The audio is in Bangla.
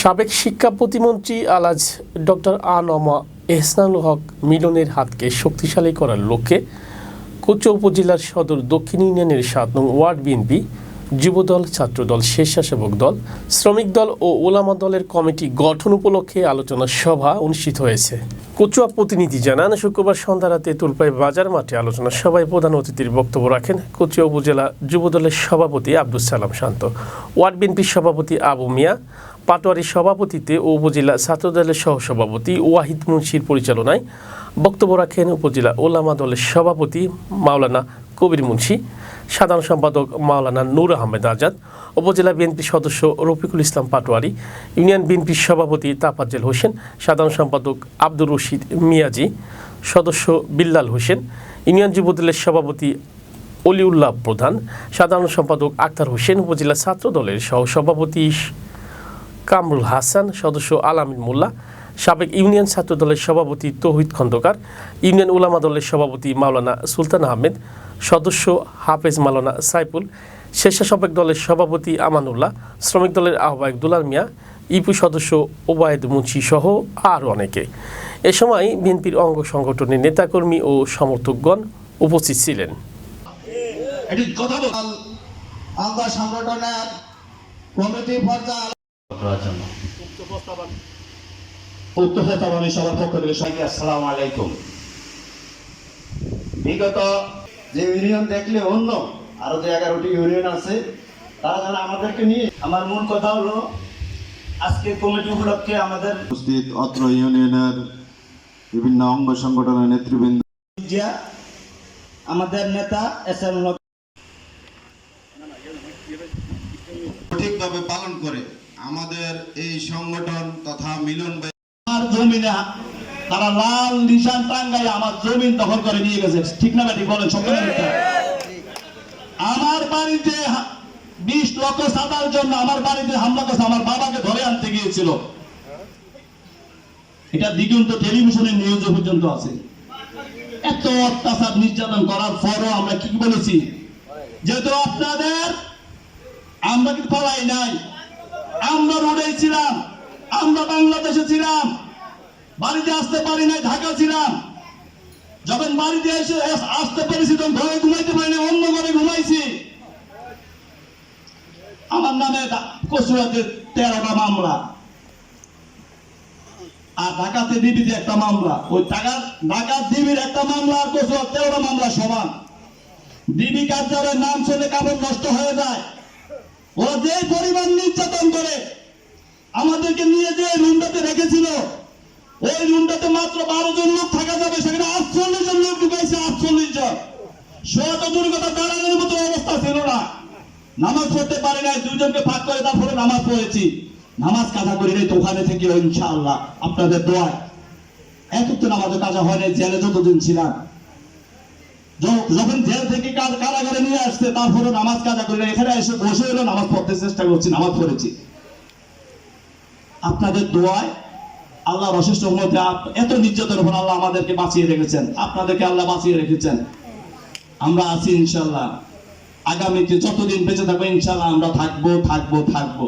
সাবেক শিক্ষা প্রতিমন্ত্রী আলহাজ ডক্টর আ.ন.ম এহসানুল হক মিলনের হাতকে শক্তিশালী করার লক্ষ্যে কোচা উপজেলার সদর দক্ষিণ ইউনিয়নের ৭ নং ওয়ার্ড বিএনপি, যুবদল, ছাত্রদল, স্বেচ্ছাসেবক দল, শ্রমিক দল ও ওলামা দলের কমিটি গঠন উপলক্ষে আলোচনা সভা অনুষ্ঠিত হয়েছে। কোচুয়া প্রতিনিধি জানান, শুক্রবার সন্ধ্যা রাতে তুলপাই বাজার মাঠে আলোচনা সভায় প্রধান অতিথির বক্তব্য রাখেন কোচুয়া উপজেলা যুবদলের সভাপতি আব্দুস সালাম শান্ত, ওয়ার্ড বিএনপির সভাপতি আবু মিয়া পাটোয়ারির সভাপতিত্বে ও উপজেলা ছাত্রদলের সহসভাপতি ওয়াহিদ মুন্সির পরিচালনায় বক্তব্য রাখেন উপজেলা ওলামা দলের সভাপতি মাওলানা কবির মুন্সি, সাধারণ সম্পাদক মাওলানা নূর আহমেদ আজাদ, উপজেলা বিএনপির সদস্য রফিকুল ইসলাম পাটোয়ারি, ইউনিয়ন বিএনপির সভাপতি তাফাজ্জল হোসেন, সাধারণ সম্পাদক আব্দুর রশিদ মিয়াজি, সদস্য বিল্লাল হোসেন, ইউনিয়ন যুবদলের সভাপতি অলিউল্লাহ প্রধান, সাধারণ সম্পাদক আক্তার হোসেন, উপজেলা ছাত্র দলের সহসভাপতি কামরুল হাসান, সদস্য আলামিন মোল্লা, সাবেক ইউনিয়ন ছাত্র দলের সভাপতি তৌহিদ খন্দকার, ইউনিয়ন উলামা দলের সভাপতি মাওলানা সুলতান আহমেদ, সদস্য হাফেজ মাওলানা সাইফুল, স্বেচ্ছাসেবক দলের সভাপতি আমানুল্লাহ, শ্রমিক দলের আহ্বায়ক দুলাল মিয়া, ইপু সদস্য ওবায়েদ মুন্সি সহ আরও অনেকে। এ সময় বিএনপির অঙ্গ সংগঠনের নেতাকর্মী ও সমর্থকগণ উপস্থিত ছিলেন। আসসালামু আলাইকুম। বিগত যে ইউনিয়ন দেখলে অন্য আরো যে 11টি ইউনিয়ন আছে, তারা যেন আমাদেরকে নিয়ে, আমার মূল কথা হলো আজকে কমিটি উপলক্ষে আমাদের উপস্থিত অত্র ইউনিয়নের বিভিন্ন অঙ্গ সংগঠনের নেতৃবৃন্দ, আমাদের নেতা এহসানুল হক সঠিকভাবে পালন করে আমাদের এই সংগঠন তথা মিলন জমিনে তারা লাল নিশান টাঙ্গাই আমার জমিন দখল করে নিয়ে গেছে। ঠিক না ঠিক বলেন? আমার বাড়িতে 20 লক্ষ সাদার জন্য আমার বাড়িতে হামলা করছে, আমার বাবাকে ধরে আনতে গিয়েছিল। এটা দিগন্ত টেলিভিশনের নিউজ পর্যন্ত আছে। এত অত্যাচার নির্যাতন করার পরও আমরা কি বলেছি? যেহেতু আপনাদের আমরা কি পালাই নাই, আমরা রোডে ছিলাম, আমরা বাংলাদেশে ছিলাম, বাড়িতে আসতে পারি নাই, ঢাকা ছিলাম। যখন বাড়িতে এসে আসতে পেরেছি তখন ঘরে ঘুমাইতে পারি না, অন্য ঘরে ঘুমাইছি। আমার নামে কচুয়াতে 13টা মামলা, আর ঢাকাতে ডিবিতে একটা মামলা। ওই ঢাকা ডিবির একটা মামলা আর কচুয়া 13টা মামলা সমান। ডিবি কার্যালয়ের নাম শুনে কাপড় নষ্ট হয়ে যায়। ওরা যে পরিমাণ নির্যাতন করে আমাদেরকে নিয়ে যে রুমটাতে রেখেছিল, ওই রুমটাতে মাত্র 12 জন লোক থাকা যাবে, সেখানে 48 জন লোক ঢুকাইছে। 48 জন। শত দুর্গতা দাঁড়ানোর মতো অবস্থা ছিল না। নামাজ পড়তে পারি নাই, 2 জনকে ভাগ করে তারপরে নামাজ পড়েছি। নামাজ কাজা করি নাই তো ওখানে থেকে ইনশাআল্লাহ আপনাদের দোয়ায় একত্র নামাজে কাজা হয় নাই। জেলে যতদিন ছিলাম, যখন জেল থেকে কারাগারে নিয়ে আসছে তারপরে নামাজ কাজা করি নাই। এখানে এসে বসে হলো নামাজ পড়তে চেষ্টা করছি, নামাজ পড়েছি। আপনাদের দোয়ায় আল্লাহর অশেষ রহমতে এত নির্যাতনের উপর আল্লাহ আমাদেরকে বাঁচিয়ে রেখেছেন, আপনাদেরকে আল্লাহ বাঁচিয়ে রেখেছেন। আমরা আছি ইনশাআল্লাহ। আগামীতে যতদিন বেঁচে থাকবো ইনশাআল্লাহ আমরা থাকবো।